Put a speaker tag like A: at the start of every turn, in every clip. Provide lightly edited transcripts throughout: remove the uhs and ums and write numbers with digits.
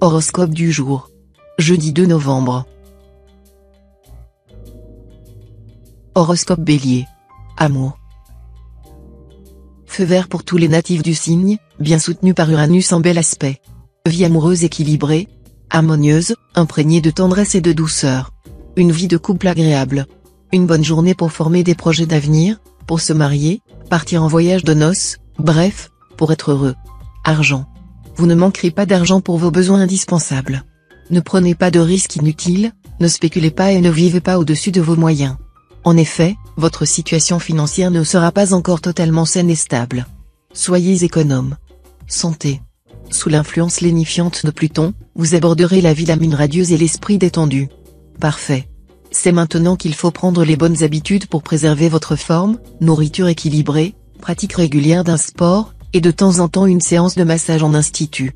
A: Horoscope du jour. Jeudi 2 novembre. Horoscope Bélier. Amour. Feu vert pour tous les natifs du signe, bien soutenu par Uranus en bel aspect. Vie amoureuse équilibrée, harmonieuse, imprégnée de tendresse et de douceur. Une vie de couple agréable. Une bonne journée pour former des projets d'avenir, pour se marier, partir en voyage de noces, bref, pour être heureux. Argent. Vous ne manquerez pas d'argent pour vos besoins indispensables. Ne prenez pas de risques inutiles, ne spéculez pas et ne vivez pas au-dessus de vos moyens. En effet, votre situation financière ne sera pas encore totalement saine et stable. Soyez économe. Santé. Sous l'influence lénifiante de Pluton, vous aborderez la vie la mine radieuse et l'esprit détendu. Parfait. C'est maintenant qu'il faut prendre les bonnes habitudes pour préserver votre forme, nourriture équilibrée, pratique régulière d'un sport, et de temps en temps une séance de massage en institut.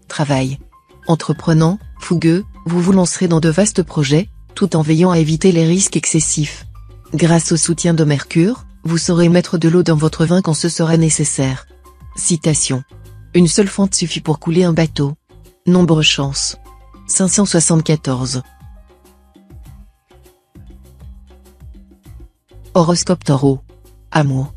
A: Travail. Entreprenant, fougueux, vous vous lancerez dans de vastes projets, tout en veillant à éviter les risques excessifs. Grâce au soutien de Mercure, vous saurez mettre de l'eau dans votre vin quand ce sera nécessaire. Citation. Une seule fente suffit pour couler un bateau. Nombre chance. 574. Horoscope Taureau. Amour.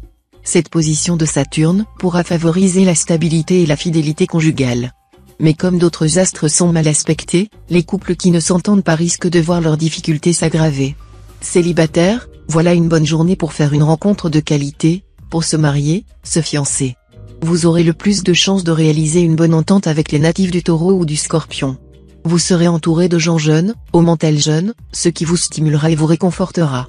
A: Cette position de Saturne pourra favoriser la stabilité et la fidélité conjugale. Mais comme d'autres astres sont mal aspectés, les couples qui ne s'entendent pas risquent de voir leurs difficultés s'aggraver. Célibataire, voilà une bonne journée pour faire une rencontre de qualité, pour se marier, se fiancer. Vous aurez le plus de chances de réaliser une bonne entente avec les natifs du Taureau ou du Scorpion. Vous serez entouré de gens jeunes, au mental jeune, ce qui vous stimulera et vous réconfortera.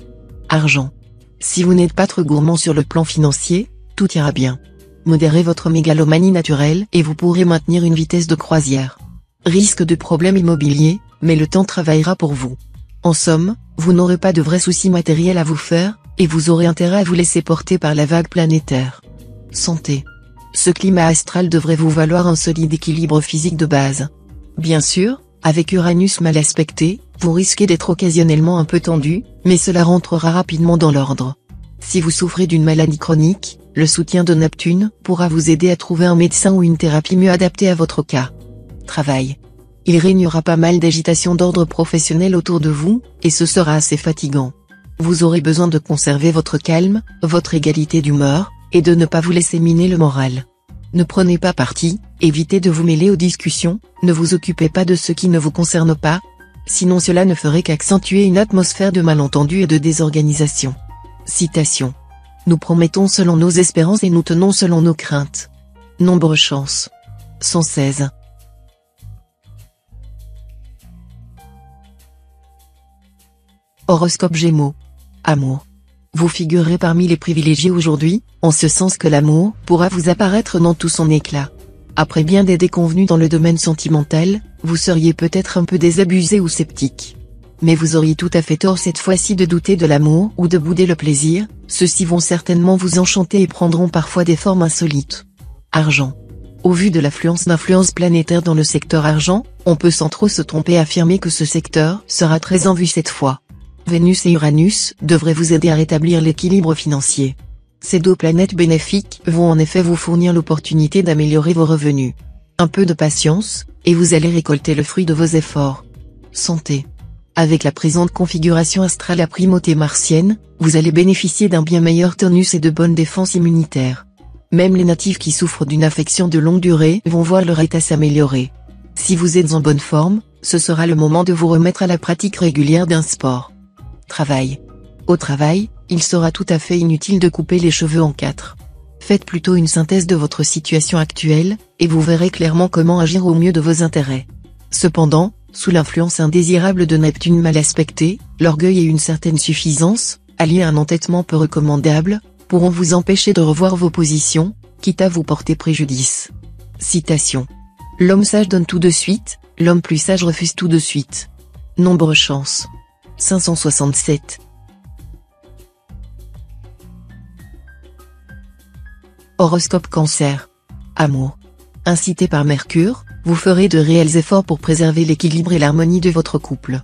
A: Argent. Si vous n'êtes pas trop gourmand sur le plan financier, tout ira bien. Modérez votre mégalomanie naturelle et vous pourrez maintenir une vitesse de croisière. Risque de problèmes immobiliers, mais le temps travaillera pour vous. En somme, vous n'aurez pas de vrais soucis matériels à vous faire, et vous aurez intérêt à vous laisser porter par la vague planétaire. Santé. Ce climat astral devrait vous valoir un solide équilibre physique de base. Bien sûr, avec Uranus mal aspecté, vous risquez d'être occasionnellement un peu tendu, mais cela rentrera rapidement dans l'ordre. Si vous souffrez d'une maladie chronique, le soutien de Neptune pourra vous aider à trouver un médecin ou une thérapie mieux adaptée à votre cas. Travail. Il régnera pas mal d'agitation d'ordre professionnel autour de vous, et ce sera assez fatigant. Vous aurez besoin de conserver votre calme, votre égalité d'humeur, et de ne pas vous laisser miner le moral. Ne prenez pas parti, évitez de vous mêler aux discussions, ne vous occupez pas de ce qui ne vous concerne pas, sinon cela ne ferait qu'accentuer une atmosphère de malentendus et de désorganisation. Citation. Nous promettons selon nos espérances et nous tenons selon nos craintes. Nombre chance. 116. Horoscope Gémeaux. Amour. Vous figurez parmi les privilégiés aujourd'hui, en ce sens que l'amour pourra vous apparaître dans tout son éclat. Après bien des déconvenues dans le domaine sentimental, vous seriez peut-être un peu désabusé ou sceptique. Mais vous auriez tout à fait tort cette fois-ci de douter de l'amour ou de bouder le plaisir, ceux-ci vont certainement vous enchanter et prendront parfois des formes insolites. Argent. Au vu de l'affluence d'influences planétaires dans le secteur argent, on peut sans trop se tromper affirmer que ce secteur sera très en vue cette fois. Vénus et Uranus devraient vous aider à rétablir l'équilibre financier. Ces deux planètes bénéfiques vont en effet vous fournir l'opportunité d'améliorer vos revenus. Un peu de patience, et vous allez récolter le fruit de vos efforts. Santé. Avec la présente configuration astrale à primauté martienne, vous allez bénéficier d'un bien meilleur tonus et de bonnes défenses immunitaires. Même les natifs qui souffrent d'une affection de longue durée vont voir leur état s'améliorer. Si vous êtes en bonne forme, ce sera le moment de vous remettre à la pratique régulière d'un sport. Travail. Au travail, il sera tout à fait inutile de couper les cheveux en quatre. Faites plutôt une synthèse de votre situation actuelle, et vous verrez clairement comment agir au mieux de vos intérêts. Cependant, sous l'influence indésirable de Neptune mal aspecté, l'orgueil et une certaine suffisance, alliés à un entêtement peu recommandable, pourront vous empêcher de revoir vos positions, quitte à vous porter préjudice. Citation. L'homme sage donne tout de suite, l'homme plus sage refuse tout de suite. Nombre chance. 567. Horoscope Cancer. Amour. Incité par Mercure, vous ferez de réels efforts pour préserver l'équilibre et l'harmonie de votre couple.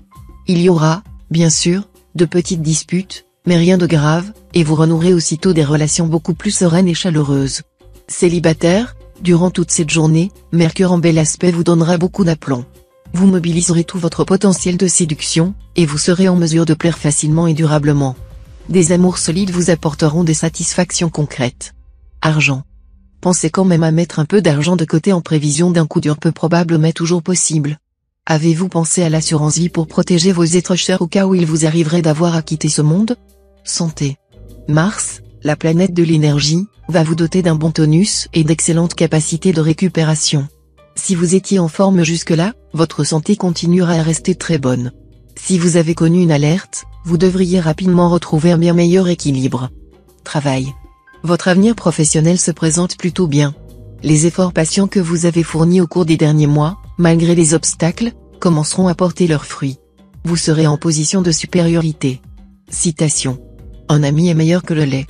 A: Il y aura, bien sûr, de petites disputes, mais rien de grave, et vous renouerez aussitôt des relations beaucoup plus sereines et chaleureuses. Célibataire, durant toute cette journée, Mercure en bel aspect vous donnera beaucoup d'aplomb. Vous mobiliserez tout votre potentiel de séduction, et vous serez en mesure de plaire facilement et durablement. Des amours solides vous apporteront des satisfactions concrètes. Argent. Pensez quand même à mettre un peu d'argent de côté en prévision d'un coup dur peu probable mais toujours possible. Avez-vous pensé à l'assurance vie pour protéger vos êtres chers au cas où il vous arriverait d'avoir à quitter ce monde? Santé. Mars, la planète de l'énergie, va vous doter d'un bon tonus et d'excellentes capacités de récupération. Si vous étiez en forme jusque-là, votre santé continuera à rester très bonne. Si vous avez connu une alerte, vous devriez rapidement retrouver un bien meilleur équilibre. Travail. Votre avenir professionnel se présente plutôt bien. Les efforts patients que vous avez fournis au cours des derniers mois, malgré les obstacles, commenceront à porter leurs fruits. Vous serez en position de supériorité. Citation. Un ami est meilleur que le lait.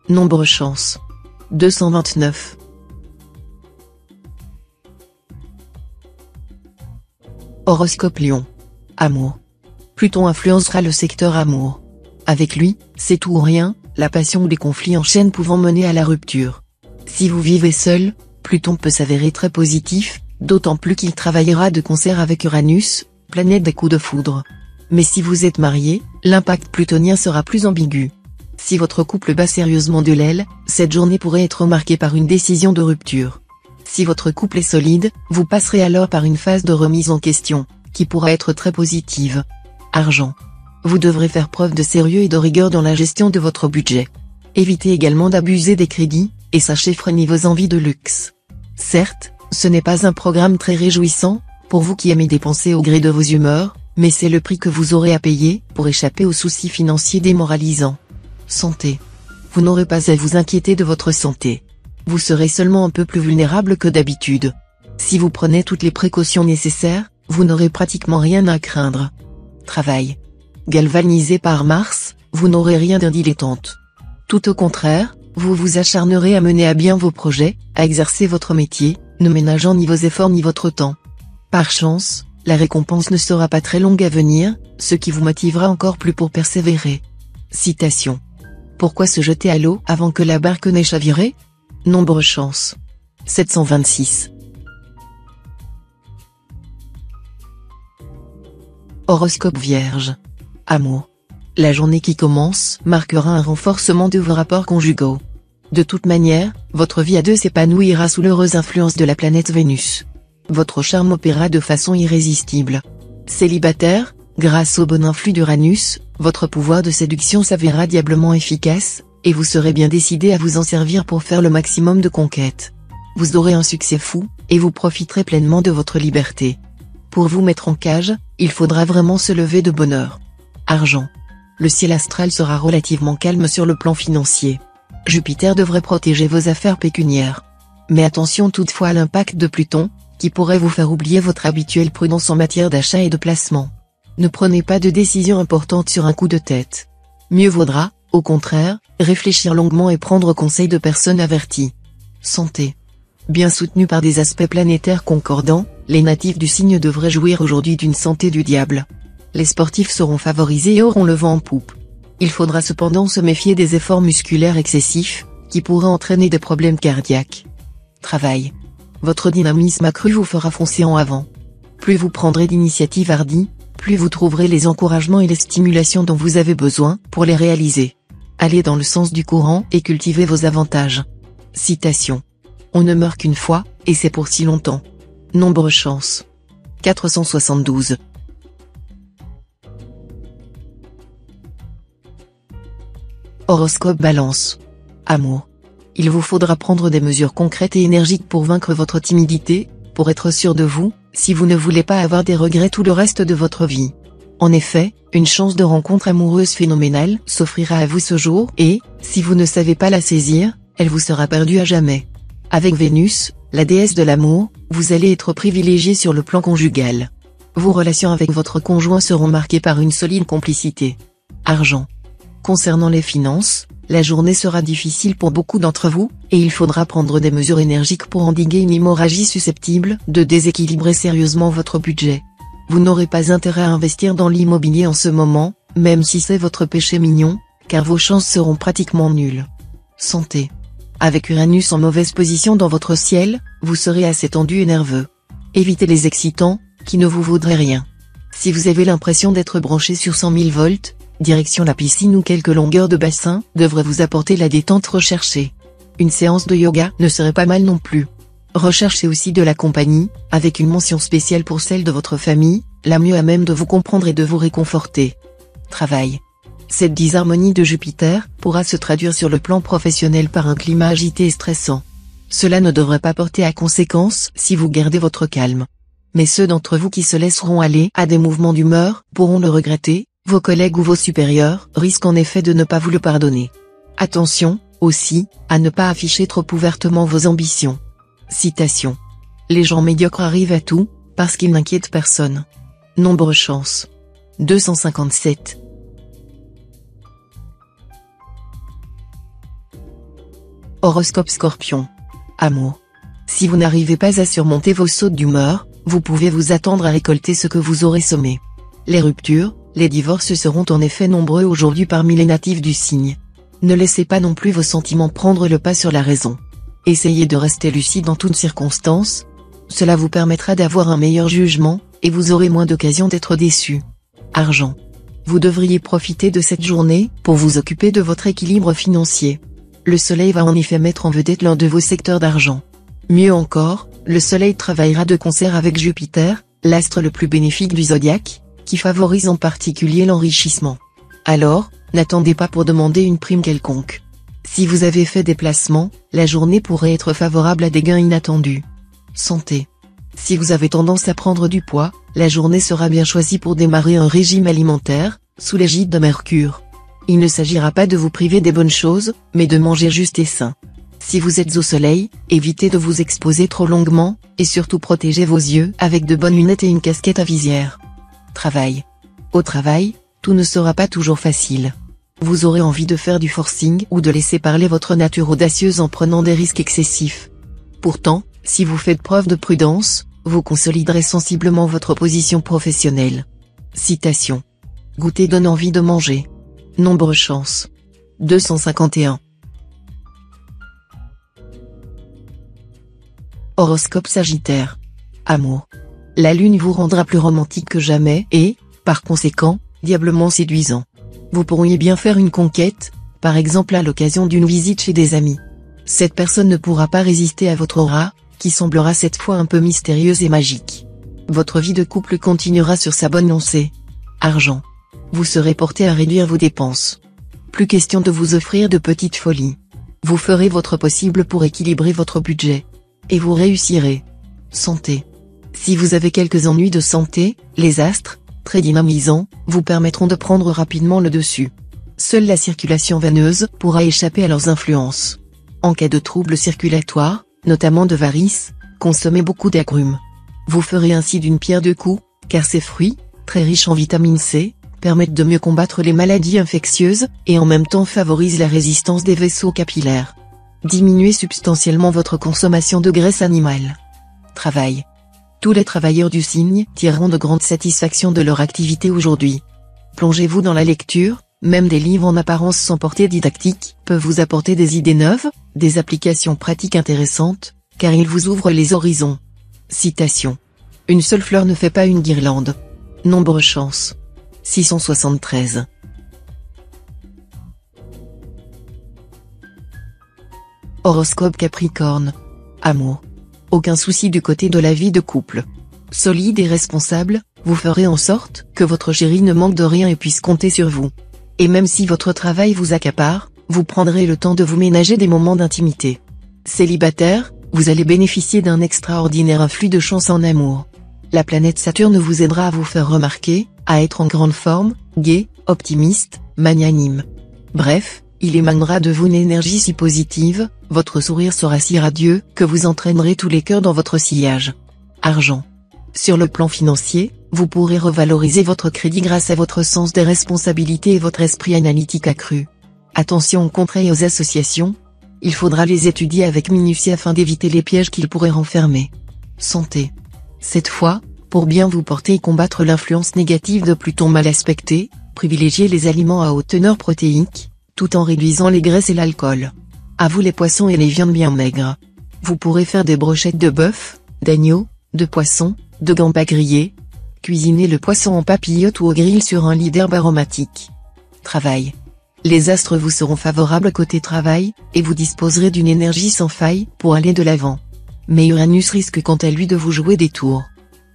A: Nombre chance. 229. Horoscope Lion. Amour. Pluton influencera le secteur amour. Avec lui, c'est tout ou rien, la passion ou les conflits en chaîne pouvant mener à la rupture. Si vous vivez seul, Pluton peut s'avérer très positif, d'autant plus qu'il travaillera de concert avec Uranus, planète des coups de foudre. Mais si vous êtes marié, l'impact plutonien sera plus ambigu. Si votre couple bat sérieusement de l'aile, cette journée pourrait être marquée par une décision de rupture. Si votre couple est solide, vous passerez alors par une phase de remise en question, qui pourra être très positive. Argent. Vous devrez faire preuve de sérieux et de rigueur dans la gestion de votre budget. Évitez également d'abuser des crédits, et sachez freiner vos envies de luxe. Certes, ce n'est pas un programme très réjouissant, pour vous qui aimez dépenser au gré de vos humeurs, mais c'est le prix que vous aurez à payer, pour échapper aux soucis financiers démoralisants. Santé. Vous n'aurez pas à vous inquiéter de votre santé. Vous serez seulement un peu plus vulnérable que d'habitude. Si vous prenez toutes les précautions nécessaires, vous n'aurez pratiquement rien à craindre. Travail. Galvanisé par Mars, vous n'aurez rien d'un dilettante. Tout au contraire, vous vous acharnerez à mener à bien vos projets, à exercer votre métier, ne ménageant ni vos efforts ni votre temps. Par chance, la récompense ne sera pas très longue à venir, ce qui vous motivera encore plus pour persévérer. Citation. Pourquoi se jeter à l'eau avant que la barque n'ait chaviré? Nombre chance. 726. Horoscope Vierge. Amour. La journée qui commence marquera un renforcement de vos rapports conjugaux. De toute manière, votre vie à deux s'épanouira sous l'heureuse influence de la planète Vénus. Votre charme opérera de façon irrésistible. Célibataire, grâce au bon influx d'Uranus, votre pouvoir de séduction s'avérera diablement efficace, et vous serez bien décidé à vous en servir pour faire le maximum de conquêtes. Vous aurez un succès fou, et vous profiterez pleinement de votre liberté. Pour vous mettre en cage, il faudra vraiment se lever de bonne heure. Argent. Le ciel astral sera relativement calme sur le plan financier. Jupiter devrait protéger vos affaires pécuniaires. Mais attention toutefois à l'impact de Pluton, qui pourrait vous faire oublier votre habituelle prudence en matière d'achat et de placement. Ne prenez pas de décisions importantes sur un coup de tête. Mieux vaudra, au contraire, réfléchir longuement et prendre conseil de personnes averties. Santé. Bien soutenu par des aspects planétaires concordants, les natifs du signe devraient jouir aujourd'hui d'une santé du diable. Les sportifs seront favorisés et auront le vent en poupe. Il faudra cependant se méfier des efforts musculaires excessifs, qui pourraient entraîner des problèmes cardiaques. Travail. Votre dynamisme accru vous fera foncer en avant. Plus vous prendrez d'initiatives hardies, plus vous trouverez les encouragements et les stimulations dont vous avez besoin pour les réaliser. Allez dans le sens du courant et cultivez vos avantages. Citation. On ne meurt qu'une fois, et c'est pour si longtemps. Nombre chance. 472. Horoscope Balance. Amour. Il vous faudra prendre des mesures concrètes et énergiques pour vaincre votre timidité, pour être sûr de vous, si vous ne voulez pas avoir des regrets tout le reste de votre vie. En effet, une chance de rencontre amoureuse phénoménale s'offrira à vous ce jour et, si vous ne savez pas la saisir, elle vous sera perdue à jamais. Avec Vénus, la déesse de l'amour, vous allez être privilégié sur le plan conjugal. Vos relations avec votre conjoint seront marquées par une solide complicité. Argent. Concernant les finances, la journée sera difficile pour beaucoup d'entre vous, et il faudra prendre des mesures énergiques pour endiguer une hémorragie susceptible de déséquilibrer sérieusement votre budget. Vous n'aurez pas intérêt à investir dans l'immobilier en ce moment, même si c'est votre péché mignon, car vos chances seront pratiquement nulles. Santé. Avec Uranus en mauvaise position dans votre ciel, vous serez assez tendu et nerveux. Évitez les excitants, qui ne vous vaudrait rien. Si vous avez l'impression d'être branché sur 100 000 volts, direction la piscine ou quelques longueurs de bassin devrait vous apporter la détente recherchée. Une séance de yoga ne serait pas mal non plus. Recherchez aussi de la compagnie, avec une mention spéciale pour celle de votre famille, la mieux à même de vous comprendre et de vous réconforter. Travail. Cette disharmonie de Jupiter pourra se traduire sur le plan professionnel par un climat agité et stressant. Cela ne devrait pas porter à conséquence si vous gardez votre calme. Mais ceux d'entre vous qui se laisseront aller à des mouvements d'humeur pourront le regretter, vos collègues ou vos supérieurs risquent en effet de ne pas vous le pardonner. Attention, aussi, à ne pas afficher trop ouvertement vos ambitions. Citation. Les gens médiocres arrivent à tout, parce qu'ils n'inquiètent personne. Nombre chance. 257. Horoscope Scorpion. Amour. Si vous n'arrivez pas à surmonter vos sautes d'humeur, vous pouvez vous attendre à récolter ce que vous aurez semé. Les ruptures, les divorces seront en effet nombreux aujourd'hui parmi les natifs du signe. Ne laissez pas non plus vos sentiments prendre le pas sur la raison. Essayez de rester lucide en toutes circonstances. Cela vous permettra d'avoir un meilleur jugement, et vous aurez moins d'occasions d'être déçu. Argent. Vous devriez profiter de cette journée pour vous occuper de votre équilibre financier. Le soleil va en effet mettre en vedette l'un de vos secteurs d'argent. Mieux encore, le soleil travaillera de concert avec Jupiter, l'astre le plus bénéfique du zodiaque, qui favorise en particulier l'enrichissement. Alors, n'attendez pas pour demander une prime quelconque. Si vous avez fait des placements, la journée pourrait être favorable à des gains inattendus. Santé. Si vous avez tendance à prendre du poids, la journée sera bien choisie pour démarrer un régime alimentaire, sous l'égide de Mercure. Il ne s'agira pas de vous priver des bonnes choses, mais de manger juste et sain. Si vous êtes au soleil, évitez de vous exposer trop longuement, et surtout protégez vos yeux avec de bonnes lunettes et une casquette à visière. Travail. Au travail, tout ne sera pas toujours facile. Vous aurez envie de faire du forcing ou de laisser parler votre nature audacieuse en prenant des risques excessifs. Pourtant, si vous faites preuve de prudence, vous consoliderez sensiblement votre position professionnelle. Citation. Goûter donne envie de manger. Nombre chance. 251. Horoscope Sagittaire. Amour. La lune vous rendra plus romantique que jamais et, par conséquent, diablement séduisant. Vous pourriez bien faire une conquête, par exemple à l'occasion d'une visite chez des amis. Cette personne ne pourra pas résister à votre aura, qui semblera cette fois un peu mystérieuse et magique. Votre vie de couple continuera sur sa bonne lancée. Argent. Vous serez porté à réduire vos dépenses. Plus question de vous offrir de petites folies. Vous ferez votre possible pour équilibrer votre budget. Et vous réussirez. Santé. Si vous avez quelques ennuis de santé, les astres, très dynamisants, vous permettront de prendre rapidement le dessus. Seule la circulation veineuse pourra échapper à leurs influences. En cas de troubles circulatoires, notamment de varices, consommez beaucoup d'agrumes. Vous ferez ainsi d'une pierre deux coups, car ces fruits, très riches en vitamine C, permettent de mieux combattre les maladies infectieuses, et en même temps favorisent la résistance des vaisseaux capillaires. Diminuez substantiellement votre consommation de graisse animale. Travail. Tous les travailleurs du signe tireront de grandes satisfactions de leur activité aujourd'hui. Plongez-vous dans la lecture, même des livres en apparence sans portée didactique peuvent vous apporter des idées neuves, des applications pratiques intéressantes, car ils vous ouvrent les horizons. Citation. Une seule fleur ne fait pas une guirlande. Nombre chance. 673. Horoscope Capricorne. Amour. Aucun souci du côté de la vie de couple. Solide et responsable, vous ferez en sorte que votre chéri ne manque de rien et puisse compter sur vous. Et même si votre travail vous accapare, vous prendrez le temps de vous ménager des moments d'intimité. Célibataire, vous allez bénéficier d'un extraordinaire afflux de chance en amour. La planète Saturne vous aidera à vous faire remarquer, à être en grande forme, gai, optimiste, magnanime. Bref, il émanera de vous une énergie si positive, votre sourire sera si radieux que vous entraînerez tous les cœurs dans votre sillage. Argent. Sur le plan financier, vous pourrez revaloriser votre crédit grâce à votre sens des responsabilités et votre esprit analytique accru. Attention aux contrats et aux associations. Il faudra les étudier avec minutie afin d'éviter les pièges qu'ils pourraient renfermer. Santé. Cette fois, pour bien vous porter et combattre l'influence négative de Pluton mal aspecté, privilégiez les aliments à haute teneur protéique, tout en réduisant les graisses et l'alcool. À vous les poissons et les viandes bien maigres. Vous pourrez faire des brochettes de bœuf, d'agneau, de poisson, de gambas grillés. Cuisinez le poisson en papillote ou au grill sur un lit d'herbe aromatique. Travail. Les astres vous seront favorables côté travail, et vous disposerez d'une énergie sans faille pour aller de l'avant. Mais Uranus risque quant à lui de vous jouer des tours.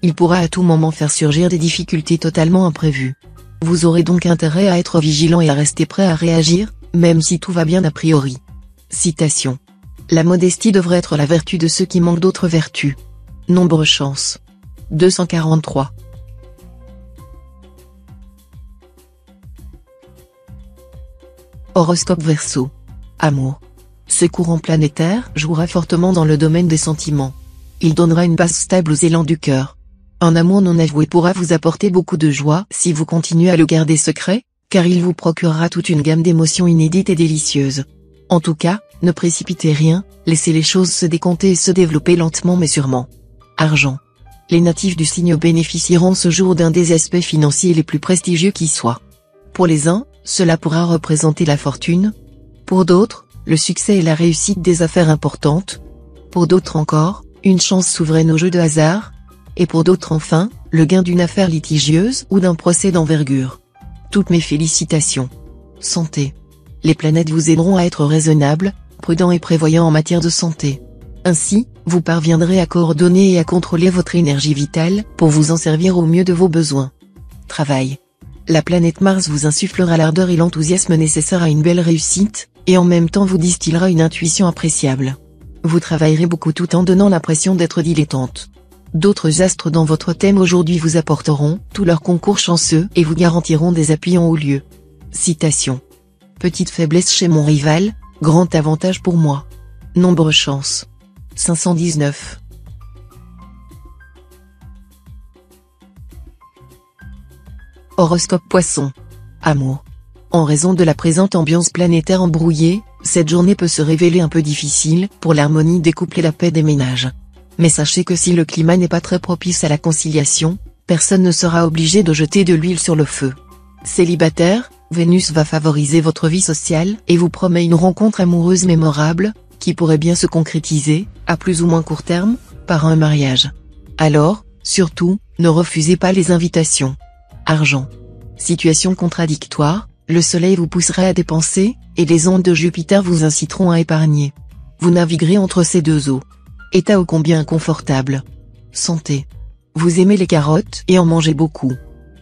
A: Il pourra à tout moment faire surgir des difficultés totalement imprévues. Vous aurez donc intérêt à être vigilant et à rester prêt à réagir, même si tout va bien a priori. Citation. La modestie devrait être la vertu de ceux qui manquent d'autres vertus. Nombre chance. 243. Horoscope Verseau. Amour. Ce courant planétaire jouera fortement dans le domaine des sentiments. Il donnera une base stable aux élans du cœur. Un amour non avoué pourra vous apporter beaucoup de joie si vous continuez à le garder secret, car il vous procurera toute une gamme d'émotions inédites et délicieuses. En tout cas, ne précipitez rien, laissez les choses se décompter et se développer lentement mais sûrement. Argent. Les natifs du signe bénéficieront ce jour d'un des aspects financiers les plus prestigieux qui soient. Pour les uns, cela pourra représenter la fortune. Pour d'autres, le succès et la réussite des affaires importantes. Pour d'autres encore, une chance souveraine au jeu de hasard. Et pour d'autres enfin, le gain d'une affaire litigieuse ou d'un procès d'envergure. Toutes mes félicitations. Santé. Les planètes vous aideront à être raisonnable, prudent et prévoyant en matière de santé. Ainsi, vous parviendrez à coordonner et à contrôler votre énergie vitale pour vous en servir au mieux de vos besoins. Travail. La planète Mars vous insufflera l'ardeur et l'enthousiasme nécessaires à une belle réussite, et en même temps vous distillera une intuition appréciable. Vous travaillerez beaucoup tout en donnant l'impression d'être dilettante. D'autres astres dans votre thème aujourd'hui vous apporteront tout leur concours chanceux et vous garantiront des appuis en haut lieu. Citation. Petite faiblesse chez mon rival, grand avantage pour moi. Nombre chance. 519. Horoscope Poisson. Amour. En raison de la présente ambiance planétaire embrouillée, cette journée peut se révéler un peu difficile pour l'harmonie des couples et la paix des ménages. Mais sachez que si le climat n'est pas très propice à la conciliation, personne ne sera obligé de jeter de l'huile sur le feu. Célibataire, Vénus va favoriser votre vie sociale et vous promet une rencontre amoureuse mémorable, qui pourrait bien se concrétiser, à plus ou moins court terme, par un mariage. Alors, surtout, ne refusez pas les invitations. Argent. Situation contradictoire, le soleil vous poussera à dépenser, et les ondes de Jupiter vous inciteront à épargner. Vous naviguerez entre ces deux eaux. État ô combien inconfortable. Santé. Vous aimez les carottes et en mangez beaucoup.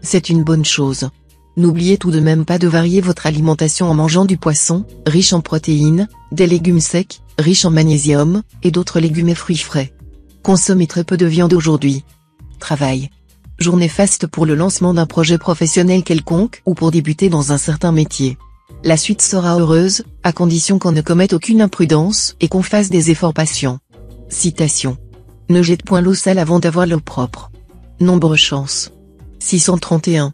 A: C'est une bonne chose. N'oubliez tout de même pas de varier votre alimentation en mangeant du poisson, riche en protéines, des légumes secs, riches en magnésium, et d'autres légumes et fruits frais. Consommez très peu de viande aujourd'hui. Travail. Journée faste pour le lancement d'un projet professionnel quelconque ou pour débuter dans un certain métier. La suite sera heureuse, à condition qu'on ne commette aucune imprudence et qu'on fasse des efforts patients. Citation. Ne jette point l'eau sale avant d'avoir l'eau propre. Nombre chance. 631.